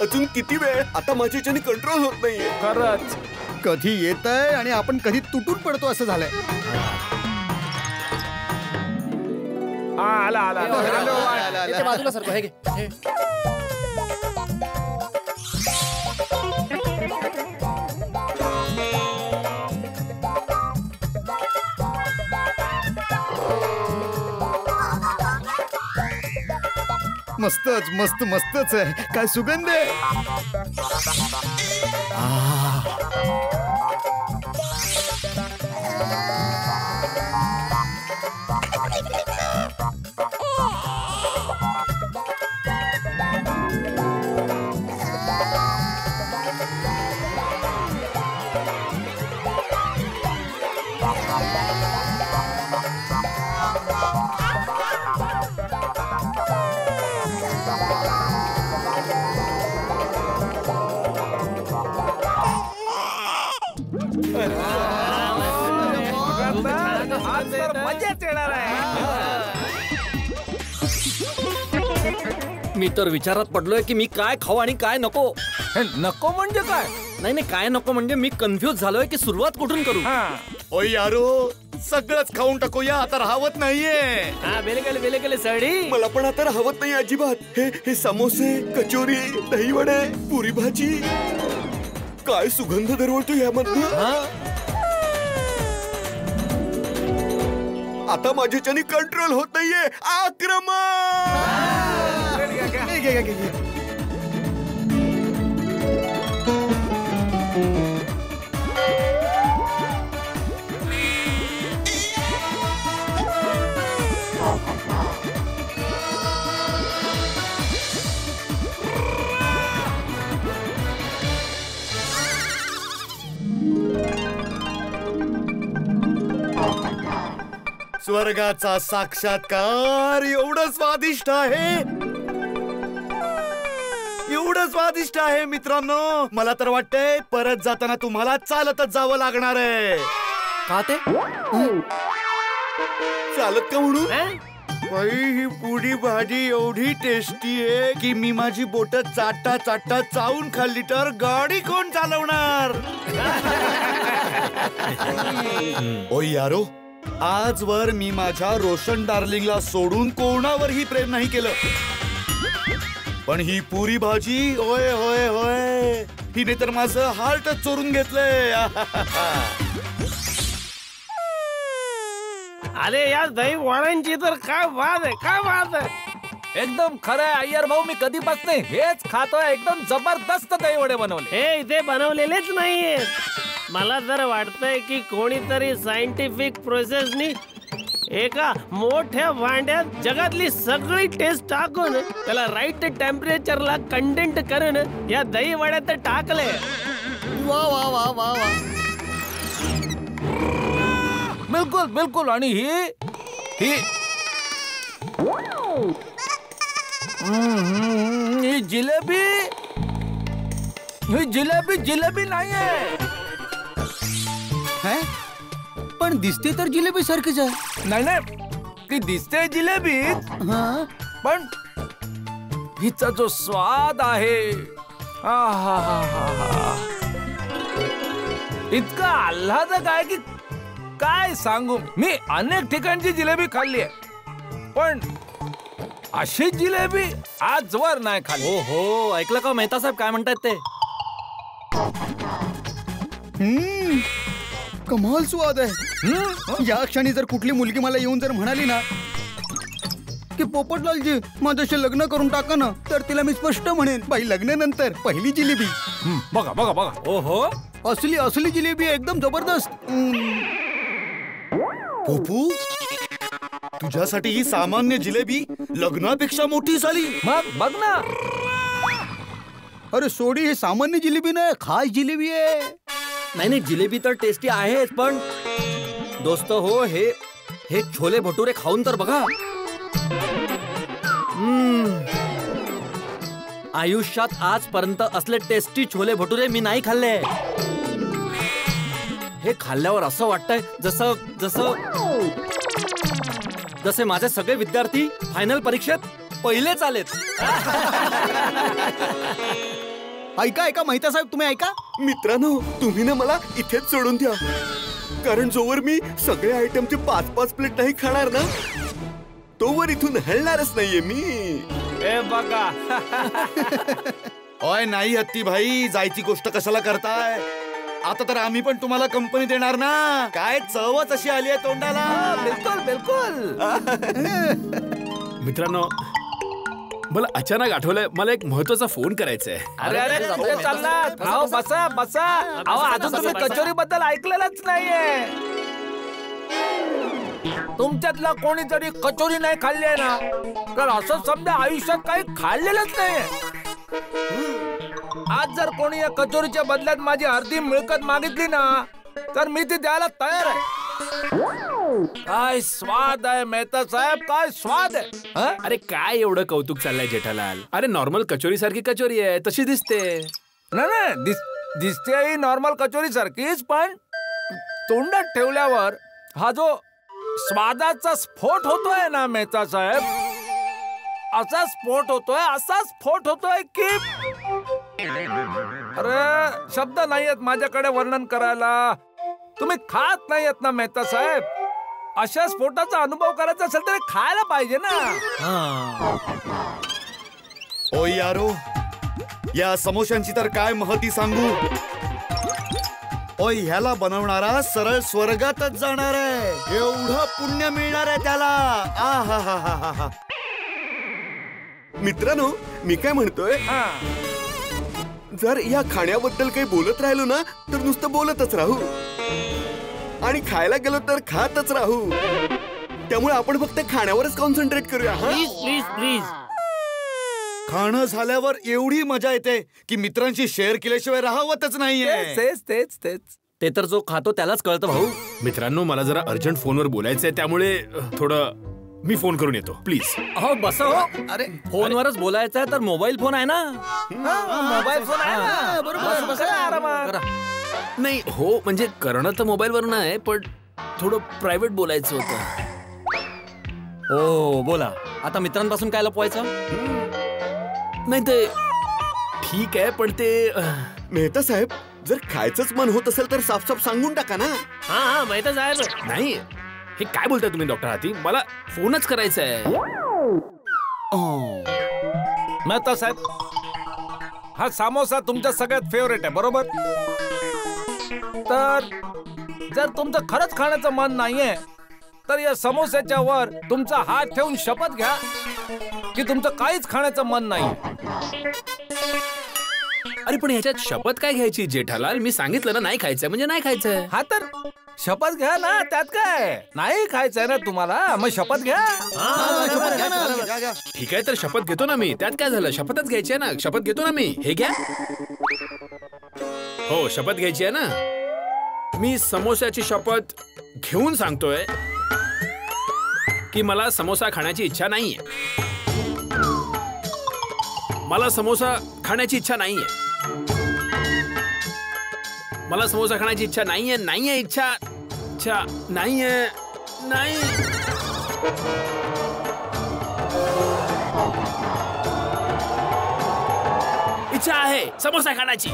अजून किती वेळ? आता माझ्याच्याने कंट्रोल होत नाहीये. खरंच कधी येतंय आणि आपण कधी तुटून पडतो असं झालंय. आला आला इथे बाजूला सरको. हे घे. मस्तच मस्त मस्तच आहे. काय सुगंध आहे. मजाच येणार आहे. मी तर विचारात पडलोय की मी काय खाऊ आणि काय नको. नको म्हणजे काय? नाही काय नको म्हणजे मी कन्फ्युज झालोय की सुरुवात कुठून करू. ओय यारो, सगळंच खाऊन टाकूया. आता राहवत नाहीये. बेले सडी. मला पण आता राहवत नाही अजिबात. हे समोसे, कचोरी, दहीवडे, पुरी भाजी, काय सुगंध दरवळतो यामधनं. आता माझ्याच्याने कंट्रोल होत नाहीये. आक्रमण. स्वर्गाचा साक्षात्कार. एवढं स्वादिष्ट आहे, एवढं स्वादिष्ट आहे मित्रांनो. मला तर वाटतंय परत जाताना तुम्हाला चालतच जावं लागणार आहे. का ते? चालत का म्हणून? ही पुरी भाजी एवढी टेस्टी आहे की मी माझी बोट चाटता चाटता चावून खाल्ली तर गाडी कोण चालवणार? ओय यारो, आजवर मी माझ्या रोशन डार्लिंगला सोडून कोणावरही प्रेम नाही केलं, पण ही पुरी भाजी होय होय होय, हिने तर माझं हार्टच चोरून घेतलंय. अरे यार दही वड्यांची तर काय बात आहे, काय बात आहे. एकदम खरं आहे अय्यर भाऊ. मी कधीपासून हेच खातोय. एकदम जबरदस्त दही वडे बनवले. हे इथे बनवलेलेच नाहीयेत. मला तर वाटतंय की कोणीतरी सायंटिफिक प्रोसेसनी एका मोठ्या भांड्यात जगातली सगळी टेस्ट टाकून त्याला राईट टेम्परेचरला कंडेंट करून या दही वड्यात टाकले. वा वा वा वा वा. बिलकुल बिलकुल. आणि ही जिलेबी, जिलेबी नाहीये. पण दिसते तर जिलेबी सारखीच आहे. नाही ती दिसते जिलेबी, पण हिचा जो स्वाद आहे इतका आल्हादक आहे की काय सांगू. मी अनेक ठिकाणची जिलेबी खाल्ली आहे, पण अशी जिलेबी आजवर नाही खाल्ली. हो ऐकलं का मेहता साहेब काय म्हणतात ते? कमाल स्वाद आहे. या क्षणी जर कुठली मुलगी मला येऊन जर म्हणाली ना की पोपटलालजी माझ्याशी लग्न करून टाका ना, तर तिला मी स्पष्ट म्हणेन, बाई लग्नानंतर पहिली जिलेबी. बघा बघा बघा. ओहो, असली असली जिलेबी एकदम जबरदस्त. पोपू, तुझ्यासाठी ही सामान्य जिलेबी लग्नापेक्षा मोठी झाली. मग बघ ना. अरे सोडी, हे सामान्य जिलेबी नाही, खास जिलेबी आहे. नाही जिलेबी तर टेस्टी आहेच, पण दोस्त हो हे छोले भटुरे खाऊन तर बघा. आयुष्यात आजपर्यंत असले टेस्टी छोले भटुरे मी नाही खाल्ले. हे खाल्ल्यावर असं वाटतंय जसं जसं जसे माझे सगळे विद्यार्थी फायनल परीक्षेत पहिलेच आलेत. ऐका ऐका मेहता साहेब, तुम्ही ऐका. मित्रांनो, तुम्ही ना मला इथेच सोडून द्या, कारण जोवर मी सगळे आयटमचे 5-5 प्लेट नाही खाणार ना, तोवर इथून हलणारच नाहीये मी. हे बघा. ओय नाही हत्ती भाई, जायची गोष्ट कशाला करताय? आता तर आम्ही पण तुम्हाला कंपनी देणार ना. काय चवच अशी आली आहे तोंडाला. बिलकुल बिलकुल. मित्रांनो, मला अचानक आठवलंय, मला एक महत्वाचा फोन करायचा आहे. अरे अरे कुठे चाललात? अहो बसा बसा. अहो अजून तुम्ही कचोरी बद्दल ऐकलेलंच नाहीये. तुमच्यातला कोणीतरी कचोरी नाही खाल्ली आहे ना, तर असं समजा आयुष्यात काही खाल्लेलंच नाहीये. आज जर कोणी या कचोरीच्या बदल्यात माझी अर्धी मिळकत मागितली ना, तर मी ती द्यायला तयार आहे. काय स्वाद आहे मेहता साहेब, काय स्वाद आहे. हं? अरे काय एवढं कौतुक चाललंय जेठालाल? अरे नॉर्मल कचोरी सारखी कचोरी आहे, तशी दिसते. नाही दिसते ही नॉर्मल कचोरी सारखीच, पण तोंडात ठेवल्यावर हा जो स्वादाचा स्फोट होतोय ना मेहता साहेब, असा स्फोट होतोय की अरे शब्द नाहीयेत माझ्याकडे वर्णन करायला. तुम्ही खात नाहीयेत ना मेहता साहेब. अशा स्फोटाचा अनुभव करायचा असेल तर खायला पाहिजे ना. ओ यारो, या समोश्यांची तर काय महती सांगू. ओय ह्याला बनवणारा सरळ स्वर्गातच जाणार आहे. एवढं पुण्य मिळणार आहे त्याला. आहाहाहा. मित्रांनो, मी काय म्हणतोय, जर या खाण्याबद्दल काही बोलत राहिलो ना, तर नुसतं बोलतच राहू, आणि खायला गेलो तर खातच राहू. त्यामुळे आपण फक्त खाण्यावरच कॉन्सन्ट्रेट करूया. Please please please. खाणं झाल्यावर एवढी मजा येते की मित्रांशी शेअर केल्याशिवाय राहवतच नाहीये. तेच ते तर जो खातो त्यालाच कळतं भाऊ. मित्रांनो, मला जरा अर्जंट फोनवर बोलायचंय, त्यामुळे थोडं मी फोन करून येतो प्लीज. हो बस हो. अरे फोनवरच बोलायचं आहे तर मोबाईल फोन आहे ना. मोबाईल फोन आहे ना. बरोबर. करा आरामात. नाही हो, म्हणजे करणं तर मोबाईलवर नाही, पण थोडं प्रायव्हेट बोलायचं होतं. हो बोला. आता मित्रांपासून काय लपवायचं? नाही ते ठीक आहे, पण ते मेहता साहेब, जर खायचंच मन होत असेल तर साफ साफ सांगून टाका ना. हा मेहता साहेब. नाही, हे काय बोलताय तुम्ही डॉक्टर हाती? मला फोनच करायचा आहे. मेहता साहेब, हा समोसा तुमच्या सगळ्यात फेवरेट आहे बरोबर. तर जर तुमचं खरंच खाण्याचं मन नाहीये, तर या समोस्याच्या वर तुमचा हात ठेवून शपथ घ्या की तुमचं काहीच खाण्याचं मन नाही. अरे पण ह्याच्यात शपथ काय घ्यायची जेठालाल? मी सांगितलं ना नाही खायचंय म्हणजे नाही खायचंय. हा तर शपथ घ्या ना, त्यात काय. नाही खायचंय ना तुम्हाला, मग शपथ घ्या. ठीक आहे, तर शपथ घेतो ना मी, त्यात काय झालं? शपथच घ्यायची आहे ना, शपथ घेतो ना मी. हे घ्या. हो, शपथ घ्यायची आहे ना. मी समोस्याची शपथ घेऊन सांगतोय की मला समोसा खाण्याची इच्छा नाहीये. मला समोसा खाण्याची इच्छा नाहीये. मला समोसा खाण्याची इच्छा नाहीये. नाहीये इच्छा. इच्छा नाहीये. नाही. इच्छा आहे समोसा खाण्याची.